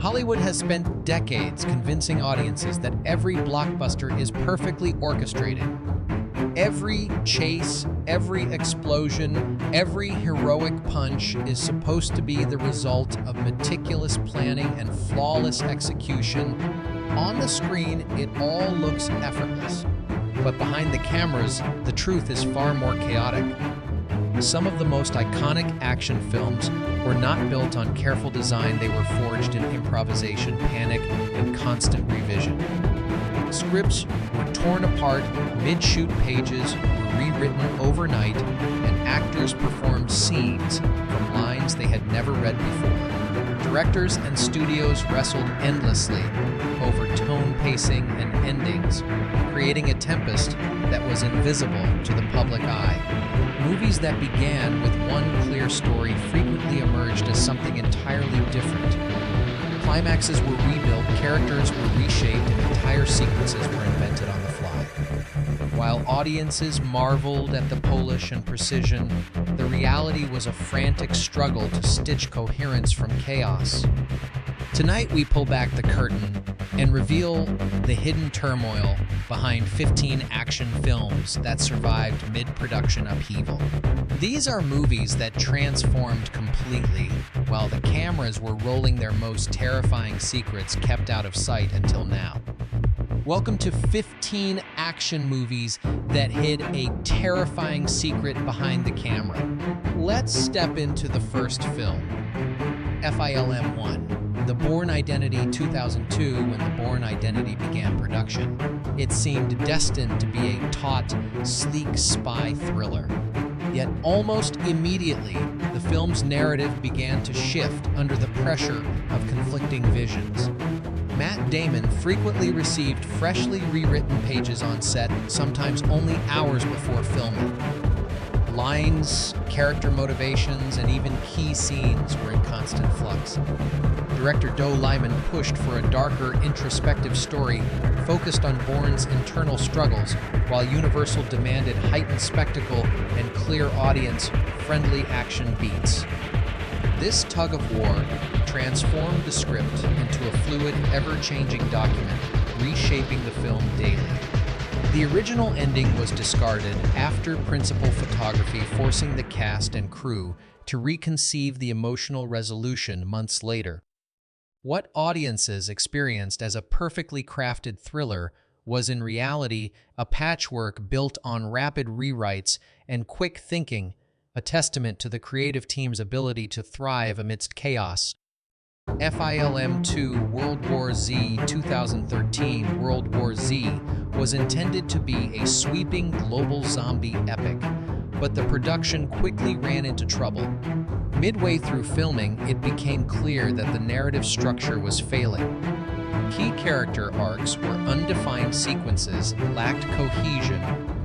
Hollywood has spent decades convincing audiences that every blockbuster is perfectly orchestrated. Every chase, every explosion, every heroic punch is supposed to be the result of meticulous planning and flawless execution. On the screen, it all looks effortless. But behind the cameras, the truth is far more chaotic. Some of the most iconic action films were not built on careful design, they were forged in improvisation, panic, and constant revision. Scripts were torn apart, mid-shoot pages were rewritten overnight, and actors performed scenes from lines they had never read before. Directors and studios wrestled endlessly over tone, pacing, and endings, creating a tempest that was invisible to the public eye. Movies that began with one clear story frequently emerged as something entirely different. Climaxes were rebuilt, characters were reshaped, and entire sequences were invented on the fly. While audiences marveled at the polish and precision, the reality was a frantic struggle to stitch coherence from chaos. Tonight we pull back the curtain and reveal the hidden turmoil behind 15 action films that survived mid-production upheaval. These are movies that transformed completely, while the cameras were rolling their most terrifying secrets kept out of sight until now. Welcome to 15 action movies that hid a terrifying secret behind the camera. Let's step into the first film, FILM 1. The Bourne Identity 2002, when The Bourne Identity began production, it seemed destined to be a taut, sleek spy thriller. Yet almost immediately, the film's narrative began to shift under the pressure of conflicting visions. Matt Damon frequently received freshly rewritten pages on set, sometimes only hours before filming. Lines, character motivations, and even key scenes were in constant flux. Director Joe Liman pushed for a darker, introspective story focused on Bourne's internal struggles, while Universal demanded heightened spectacle and clear audience-friendly action beats. This tug of war transformed the script into a fluid, ever-changing document, reshaping the film daily. The original ending was discarded after principal photography, forcing the cast and crew to reconceive the emotional resolution months later. What audiences experienced as a perfectly crafted thriller was in reality a patchwork built on rapid rewrites and quick thinking, a testament to the creative team's ability to thrive amidst chaos. FILM 2 World War Z 2013 World War Z was intended to be a sweeping global zombie epic, but the production quickly ran into trouble. Midway through filming, it became clear that the narrative structure was failing. Key character arcs were undefined sequences, lacked cohesion,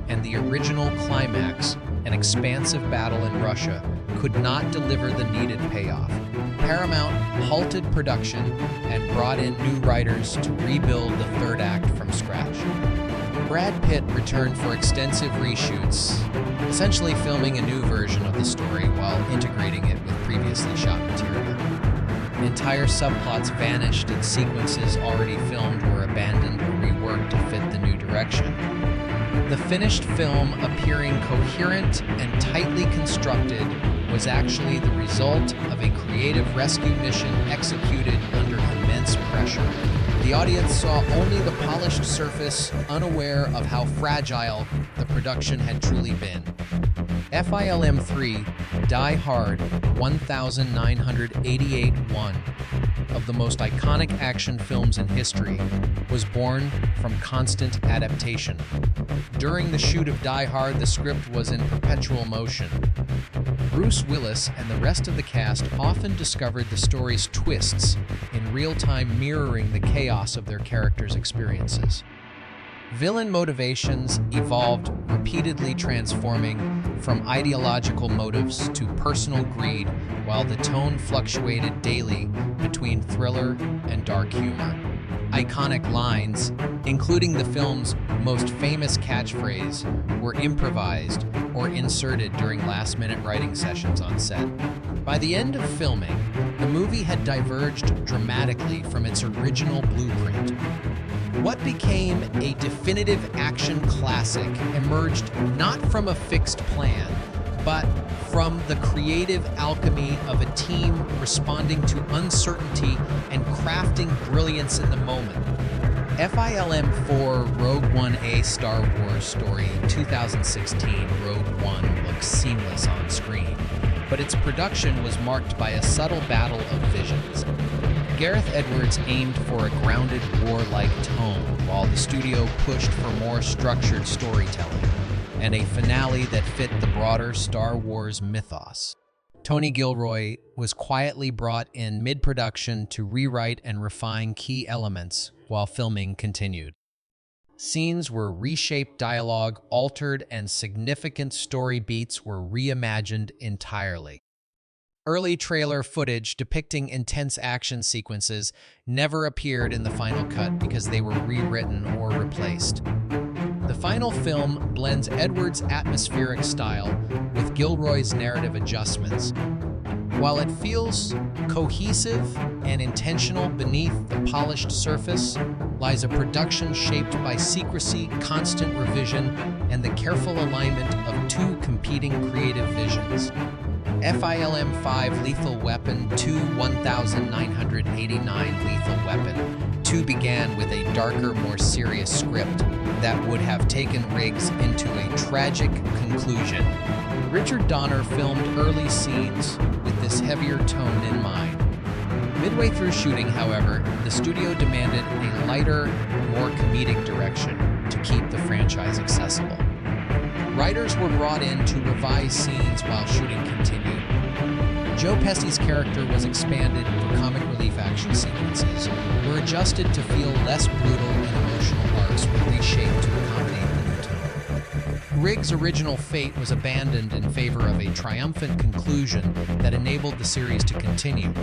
and the original climax, an expansive battle in Russia, could not deliver the needed payoff. Paramount halted production and brought in new writers to rebuild the third act from scratch. Brad Pitt returned for extensive reshoots, essentially filming a new version of the story while integrating it with previously shot material. Entire subplots vanished and sequences already filmed were abandoned or reworked to fit the new direction. The finished film, appearing coherent and tightly constructed, was actually the result of a creative rescue mission executed under immense pressure. The audience saw only the polished surface, unaware of how fragile the production had truly been. FILM 3 Die Hard 1988 one of the most iconic action films in history, was born from constant adaptation. During the shoot of Die Hard, the script was in perpetual motion. Bruce Willis and the rest of the cast often discovered the story's twists in real time, mirroring the chaos of their characters' experiences. Villain motivations evolved, repeatedly transforming from ideological motives to personal greed, while the tone fluctuated daily between thriller and dark humor. iconic lines, including the film's most famous catchphrase, were improvised or inserted during last-minute writing sessions on set. By the end of filming, the movie had diverged dramatically from its original blueprint. What became a definitive action classic emerged not from a fixed plan, but from the creative alchemy of a team responding to uncertainty and crafting brilliance in the moment. FILM 4 Rogue One: A Star Wars Story 2016 Rogue One looks seamless on screen, but its production was marked by a subtle battle of visions. Gareth Edwards aimed for a grounded, warlike tone, while the studio pushed for more structured storytelling, and a finale that fit the broader Star Wars mythos. Tony Gilroy was quietly brought in mid-production to rewrite and refine key elements while filming continued. Scenes were reshaped, dialogue altered, and significant story beats were reimagined entirely. Early trailer footage depicting intense action sequences never appeared in the final cut because they were rewritten or replaced. The final film blends Edwards' atmospheric style with Gilroy's narrative adjustments. While it feels cohesive and intentional, beneath the polished surface lies a production shaped by secrecy, constant revision, and the careful alignment of two competing creative visions. FILM 5 Lethal Weapon 2 1989 Lethal Weapon 2 began with a darker, more serious script that would have taken Riggs into a tragic conclusion. Richard Donner filmed early scenes with this heavier tone in mind. Midway through shooting, however, the studio demanded a lighter, more comedic direction to keep the franchise accessible. Writers were brought in to revise scenes while shooting continued. Joe Pesci's character was expanded for comic relief action sequences, were adjusted to feel less brutal, and emotional arcs were reshaped to accommodate the new tone. Riggs' original fate was abandoned in favor of a triumphant conclusion that enabled the series to continue.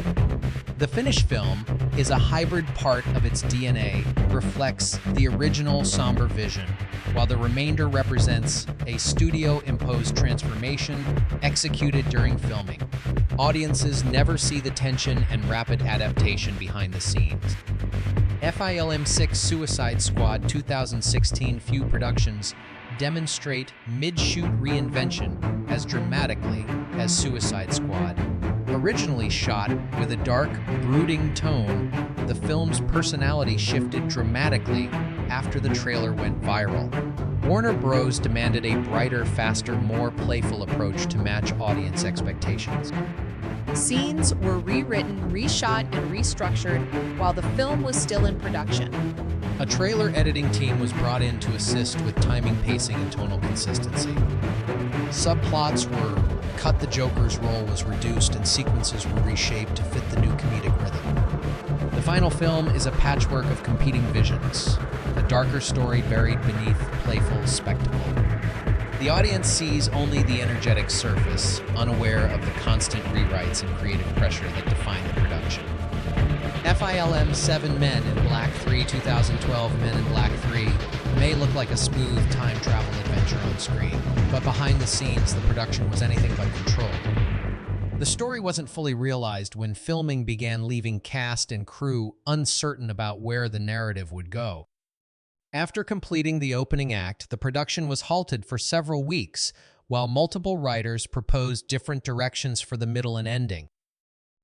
The finished film is a hybrid part of its DNA, reflects the original somber vision, while the remainder represents a studio-imposed transformation executed during filming. Audiences never see the tension and rapid adaptation behind the scenes. FILM 6 Suicide Squad 2016 Few productions demonstrate mid-shoot reinvention as dramatically as Suicide Squad. Originally shot with a dark, brooding tone, the film's personality shifted dramatically after the trailer went viral. Warner Bros. Demanded a brighter, faster, more playful approach to match audience expectations. Scenes were rewritten, reshot, and restructured while the film was still in production. A trailer editing team was brought in to assist with timing, pacing, and tonal consistency. Subplots were cut, the Joker's role was reduced, and sequences were reshaped to fit the new comedic rhythm. The final film is a patchwork of competing visions, a darker story buried beneath playful spectacle. The audience sees only the energetic surface, unaware of the constant rewrites and creative pressure that define the production. FILM 7 Men in Black 3 2012 Men in Black 3 may look like a smooth time travel adventure on screen, but behind the scenes, the production was anything but controlled. The story wasn't fully realized when filming began, leaving cast and crew uncertain about where the narrative would go. After completing the opening act, the production was halted for several weeks, while multiple writers proposed different directions for the middle and ending.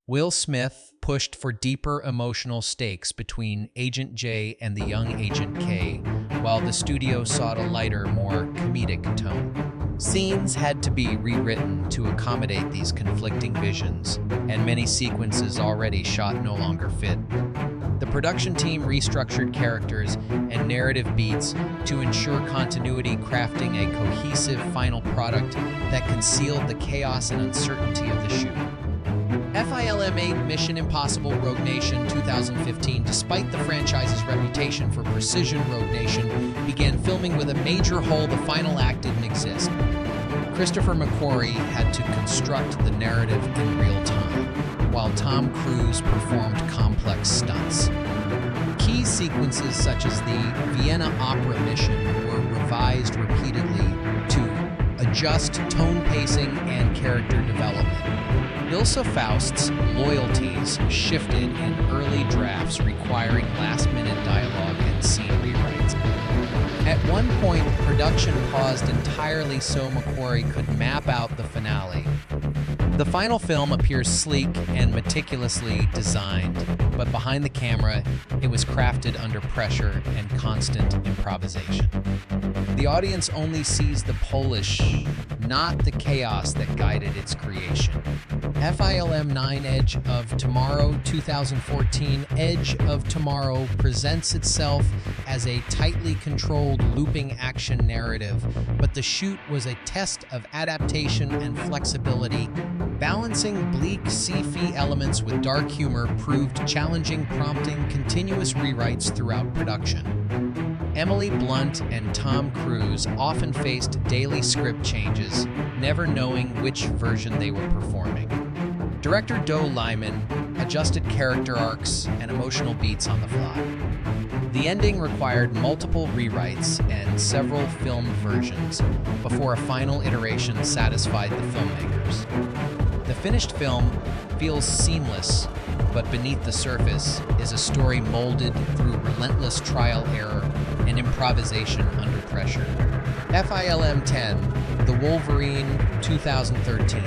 Will Smith pushed for deeper emotional stakes between Agent J and the young Agent K, while the studio sought a lighter, more comedic tone. Scenes had to be rewritten to accommodate these conflicting visions, and many sequences already shot no longer fit. The production team restructured characters and narrative beats to ensure continuity, crafting a cohesive final product that concealed the chaos and uncertainty of the shoot. FILM 8 Mission Impossible Rogue Nation 2015, despite the franchise's reputation for precision, Rogue Nation began filming with a major hole. The final act didn't exist. Christopher McQuarrie had to construct the narrative in real time, while Tom Cruise performed complex stunts. Key sequences such as the Vienna Opera mission were revised repeatedly to adjust tone pacing and character development. Ilse Faust's loyalties shifted in early drafts requiring last-minute dialogue and scene rewrites. At one point, production paused entirely so McQuarrie could map out the finale. The final film appears sleek and meticulously designed, but behind the camera, it was crafted under pressure and constant improvisation. The audience only sees the polish, not the chaos that guided its creation. FILM 9 Edge of Tomorrow 2014 Edge of Tomorrow presents itself as a tightly controlled looping action narrative, but the shoot was a test of adaptation and flexibility. Balancing bleak sci-fi elements with dark humor proved challenging, prompting continuous rewrites throughout production. Emily Blunt and Tom Cruise often faced daily script changes, never knowing which version they were performing. Director Doe Lyman adjusted character arcs and emotional beats on the fly. The ending required multiple rewrites and several filmed versions before a final iteration satisfied the filmmakers. The finished film feels seamless, but beneath the surface is a story molded through relentless trial, error, and improvisation under pressure. FILM 10, The Wolverine 2013.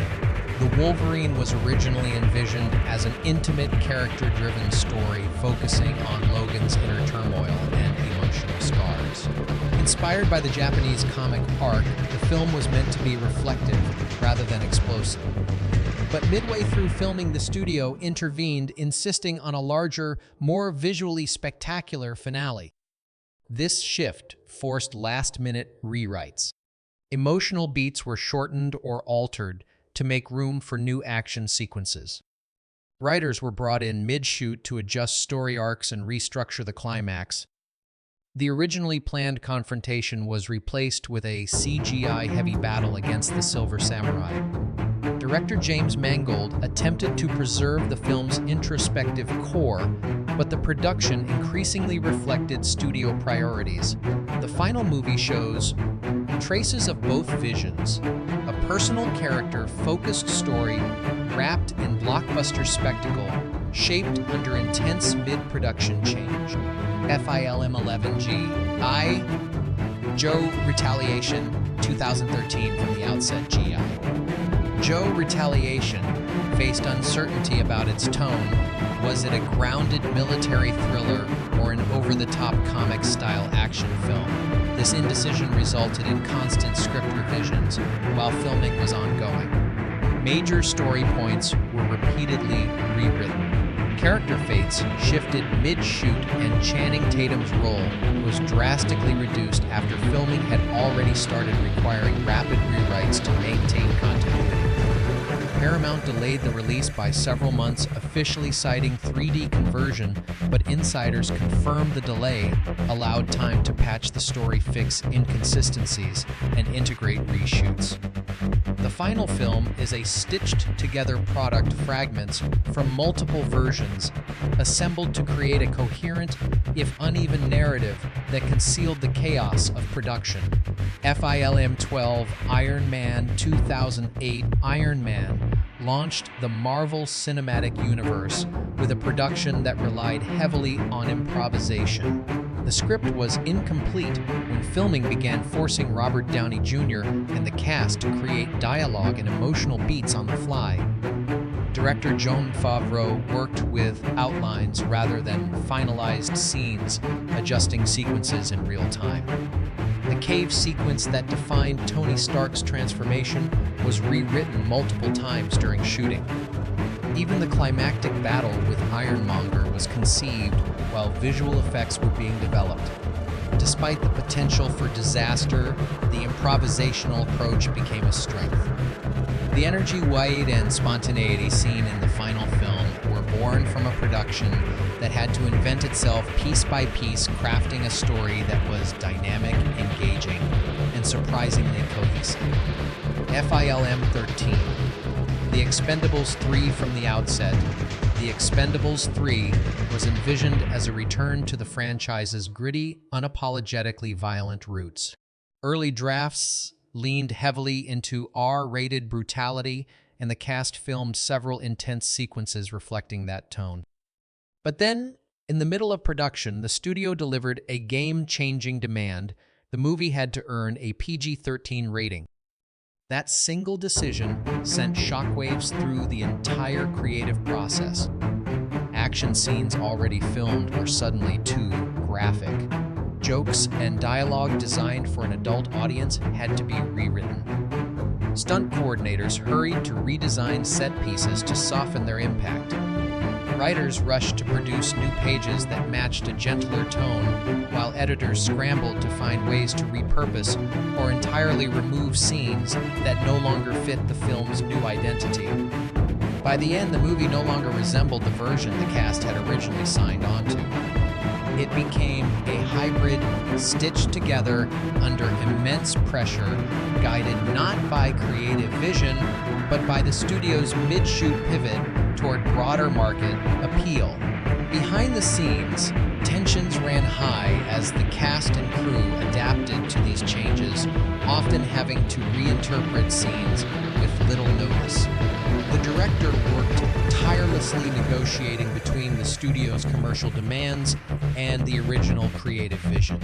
The Wolverine was originally envisioned as an intimate, character-driven story focusing on Logan's inner turmoil and emotional scars. Inspired by the Japanese comic arc, the film was meant to be reflective rather than explosive. But midway through filming, the studio intervened, insisting on a larger, more visually spectacular finale. This shift forced last-minute rewrites. Emotional beats were shortened or altered to make room for new action sequences. Writers were brought in mid-shoot to adjust story arcs and restructure the climax. The originally planned confrontation was replaced with a CGI-heavy battle against the Silver Samurai. Director James Mangold attempted to preserve the film's introspective core, but the production increasingly reflected studio priorities. The final movie shows traces of both visions, a personal character-focused story wrapped in blockbuster spectacle, shaped under intense mid-production change. FILM 11G, Joe Retaliation 2013 from the outset GI. Joe Retaliation faced uncertainty about its tone. Was it a grounded military thriller or an over-the-top comic-style action film? This indecision resulted in constant script revisions while filming was ongoing. Major story points were repeatedly rewritten. Character fates shifted mid-shoot, and Channing Tatum's role was drastically reduced after filming had already started, requiring rapid rewrites to maintain continuity. Paramount delayed the release by several months, officially citing 3D conversion, but insiders confirmed the delay allowed time to patch the story, fix inconsistencies, and integrate reshoots. The final film is a stitched-together product, fragments from multiple versions, assembled to create a coherent, if uneven, narrative that concealed the chaos of production. FILM 12 Iron Man 2008 Iron Man launched the Marvel Cinematic Universe with a production that relied heavily on improvisation. The script was incomplete when filming began, forcing Robert Downey Jr. and the cast to create dialogue and emotional beats on the fly. Director Jon Favreau worked with outlines rather than finalized scenes, adjusting sequences in real time. The cave sequence that defined Tony Stark's transformation was rewritten multiple times during shooting. Even the climactic battle with Ironmonger was conceived while visual effects were being developed. Despite the potential for disaster, the improvisational approach became a strength. The energy, weight, and spontaneity seen in the final film were born from a production that had to invent itself piece by piece, crafting a story that was dynamic, engaging, and surprisingly cohesive. FILM 13. The Expendables 3 from the outset. The Expendables 3 was envisioned as a return to the franchise's gritty, unapologetically violent roots. Early drafts leaned heavily into R-rated brutality, and the cast filmed several intense sequences reflecting that tone. But then, in the middle of production, the studio delivered a game-changing demand. The movie had to earn a PG-13 rating. That single decision sent shockwaves through the entire creative process. Action scenes already filmed were suddenly too graphic. Jokes and dialogue designed for an adult audience had to be rewritten. Stunt coordinators hurried to redesign set pieces to soften their impact. Writers rushed to produce new pages that matched a gentler tone, while editors scrambled to find ways to repurpose or entirely remove scenes that no longer fit the film's new identity. By the end, the movie no longer resembled the version the cast had originally signed on to. It became a hybrid stitched together under immense pressure, guided not by creative vision, but by the studio's mid-shoot pivot toward broader market appeal. Behind the scenes, tensions ran high as the cast and crew adapted to these changes, often having to reinterpret scenes with little notice. The director worked tirelessly negotiating between the studio's commercial demands and the original creative vision.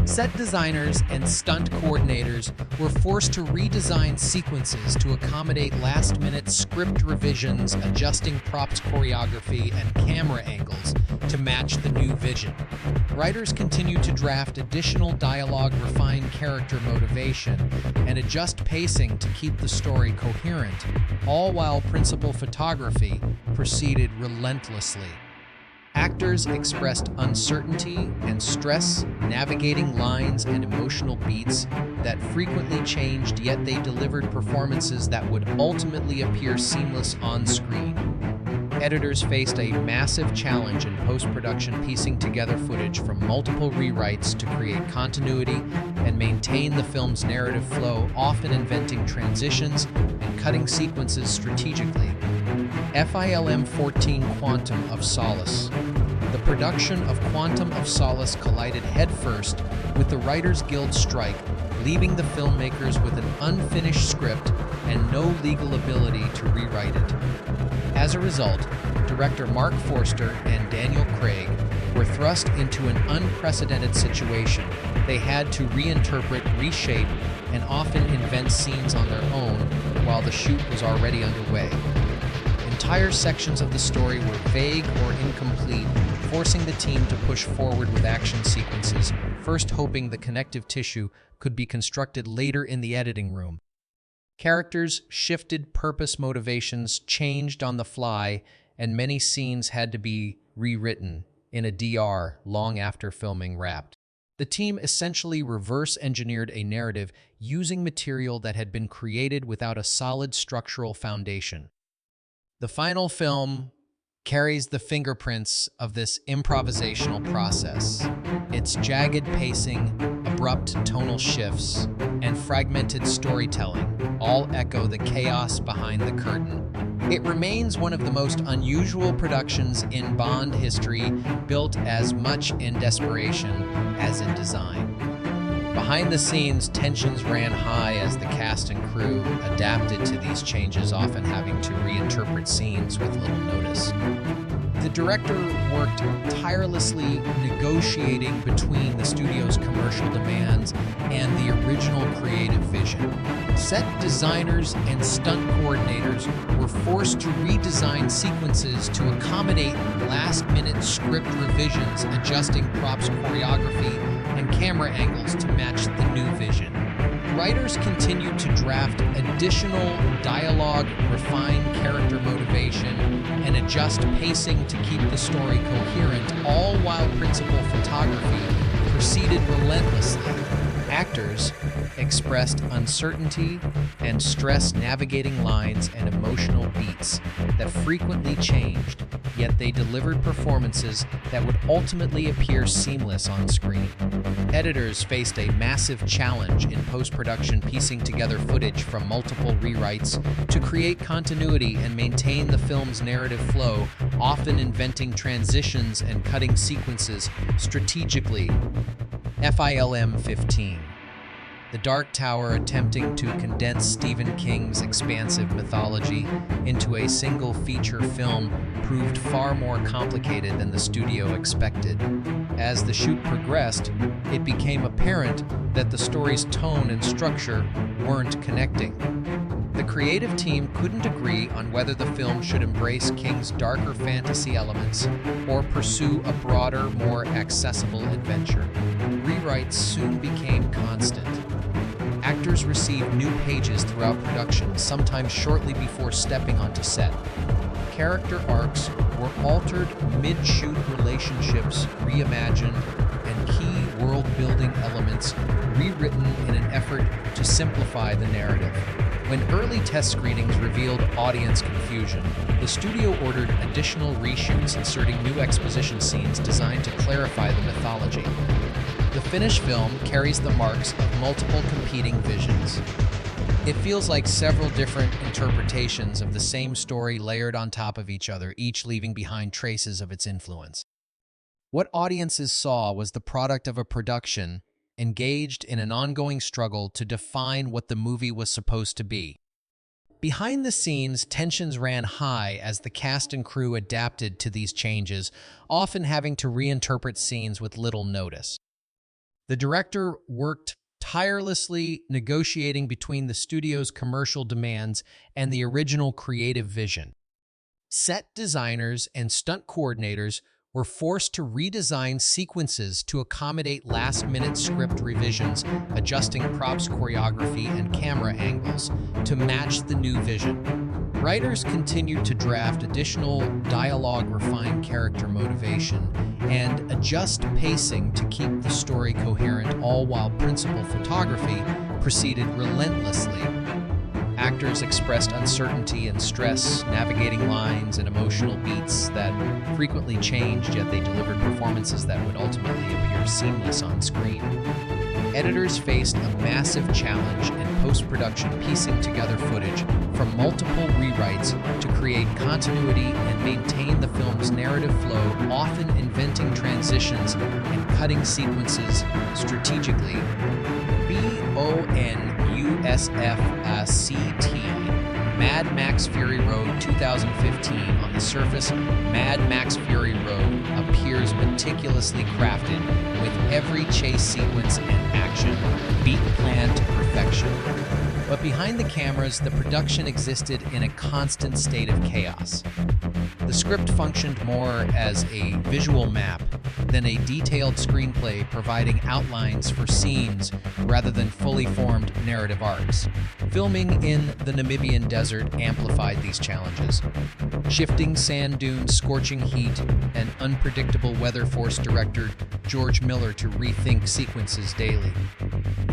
Set designers and stunt coordinators were forced to redesign sequences to accommodate last-minute script revisions, adjusting props, choreography, and camera angles to match the new vision. Writers continued to draft additional dialogue, refine character motivation, and adjust pacing to keep the story coherent, all while principal photography proceeded relentlessly. Actors expressed uncertainty and stress, navigating lines and emotional beats that frequently changed, yet they delivered performances that would ultimately appear seamless on screen. Editors faced a massive challenge in post-production, piecing together footage from multiple rewrites to create continuity and maintain the film's narrative flow, often inventing transitions and cutting sequences strategically. Film 14 Quantum of Solace. The production of Quantum of Solace collided headfirst with the Writers Guild strike, leaving the filmmakers with an unfinished script and no legal ability to rewrite it. As a result, director Mark Forster and Daniel Craig were thrust into an unprecedented situation. They had to reinterpret, reshape, and often invent scenes on their own while the shoot was already underway. Entire sections of the story were vague or incomplete, forcing the team to push forward with action sequences, first hoping the connective tissue could be constructed later in the editing room. Characters shifted, purpose, motivations changed on the fly, and many scenes had to be rewritten in a DR long after filming wrapped. The team essentially reverse-engineered a narrative using material that had been created without a solid structural foundation. The final film carries the fingerprints of this improvisational process. Its jagged pacing, abrupt tonal shifts, and fragmented storytelling all echo the chaos behind the curtain. It remains one of the most unusual productions in Bond history, built as much in desperation as in design. Behind the scenes, tensions ran high as the cast and crew adapted to these changes, often having to reinterpret scenes with little notice. The director worked tirelessly negotiating between the studio's commercial demands and the original creative vision. Set designers and stunt coordinators were forced to redesign sequences to accommodate last-minute script revisions, adjusting props, choreography, and camera angles to match the new vision. Writers continued to draft additional dialogue, refine character motivation, and adjust pacing to keep the story coherent, all while principal photography proceeded relentlessly. Actors expressed uncertainty and stress navigating lines and emotional beats that frequently changed, yet they delivered performances that would ultimately appear seamless on screen. Editors faced a massive challenge in post-production, piecing together footage from multiple rewrites to create continuity and maintain the film's narrative flow, often inventing transitions and cutting sequences strategically. Film 15. The Dark Tower, attempting to condense Stephen King's expansive mythology into a single feature film, proved far more complicated than the studio expected. As the shoot progressed, it became apparent that the story's tone and structure weren't connecting. The creative team couldn't agree on whether the film should embrace King's darker fantasy elements or pursue a broader, more accessible adventure. Rewrites soon became constant. Actors received new pages throughout production, sometimes shortly before stepping onto set. Character arcs were altered mid-shoot, relationships reimagined, and key world-building elements rewritten in an effort to simplify the narrative. When early test screenings revealed audience confusion, the studio ordered additional reshoots, inserting new exposition scenes designed to clarify the mythology. The finished film carries the marks of multiple competing visions. It feels like several different interpretations of the same story layered on top of each other, each leaving behind traces of its influence. What audiences saw was the product of a production engaged in an ongoing struggle to define what the movie was supposed to be. Behind the scenes, tensions ran high as the cast and crew adapted to these changes, often having to reinterpret scenes with little notice. The director worked tirelessly, negotiating between the studio's commercial demands and the original creative vision. Set designers and stunt coordinators were forced to redesign sequences to accommodate last-minute script revisions, adjusting props, choreography, and camera angles to match the new vision. Writers continued to draft additional dialogue, refine character motivation, and adjust pacing to keep the story coherent, all while principal photography proceeded relentlessly. Actors expressed uncertainty and stress, navigating lines and emotional beats that frequently changed, yet they delivered performances that would ultimately appear seamless on screen. Editors faced a massive challenge in post-production, piecing together footage from multiple rewrites to create continuity and maintain the film's narrative flow, often inventing transitions and cutting sequences strategically. BONUSFCT Mad Max Fury Road 2015. On the surface, Mad Max Fury Road appears meticulously crafted, with every chase sequence and action beat planned to perfection. But behind the cameras, the production existed in a constant state of chaos. The script functioned more as a visual map than a detailed screenplay, providing outlines for scenes rather than fully formed narrative arcs. Filming in the Namibian desert amplified these challenges. Shifting sand dunes, scorching heat, and unpredictable weather forced director George Miller to rethink sequences daily.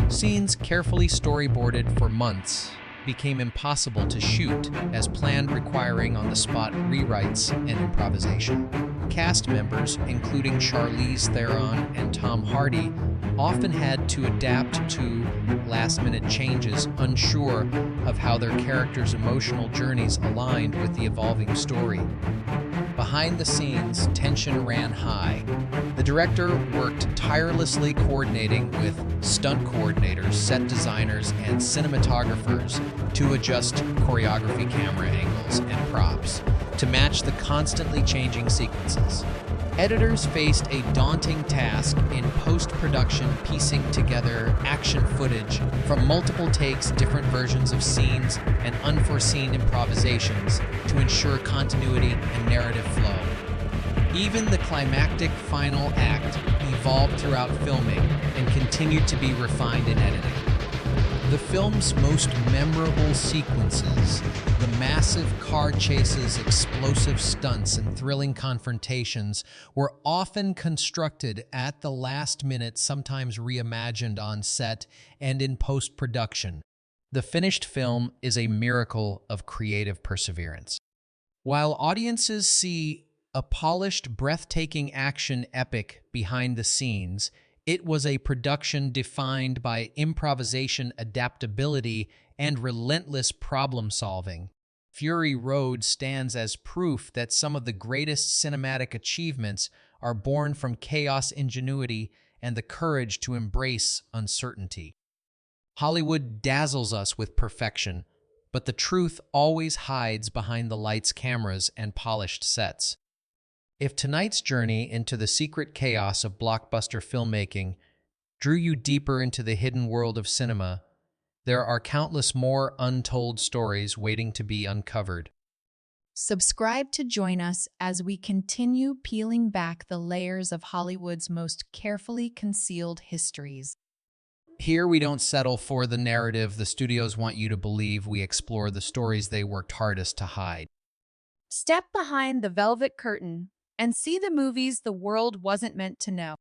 Scenes carefully storyboarded for months became impossible to shoot as planned, requiring on-the-spot rewrites and improvisation. Cast members, including Charlize Theron and Tom Hardy, often had to adapt to last-minute changes, unsure of how their characters' emotional journeys aligned with the evolving story. Behind the scenes, tension ran high. The director worked tirelessly, coordinating with stunt coordinators, set designers, and cinematographers to adjust choreography, camera angles, and props to match the constantly changing sequences. Editors faced a daunting task in post-production, piecing together action footage from multiple takes, different versions of scenes, and unforeseen improvisations to ensure continuity and narrative flow. Even the climactic final act evolved throughout filming and continued to be refined in editing. The film's most memorable sequences, the massive car chases, explosive stunts, and thrilling confrontations, were often constructed at the last minute, sometimes reimagined on set and in post-production. The finished film is a miracle of creative perseverance. While audiences see a polished, breathtaking action epic behind the scenes, it was a production defined by improvisation, adaptability, and relentless problem-solving. Fury Road stands as proof that some of the greatest cinematic achievements are born from chaos, ingenuity, and the courage to embrace uncertainty. Hollywood dazzles us with perfection, but the truth always hides behind the lights, cameras, and polished sets. If tonight's journey into the secret chaos of blockbuster filmmaking drew you deeper into the hidden world of cinema, there are countless more untold stories waiting to be uncovered. Subscribe to join us as we continue peeling back the layers of Hollywood's most carefully concealed histories. Here we don't settle for the narrative the studios want you to believe. We explore the stories they worked hardest to hide. Step behind the velvet curtain and see the movies the world wasn't meant to know.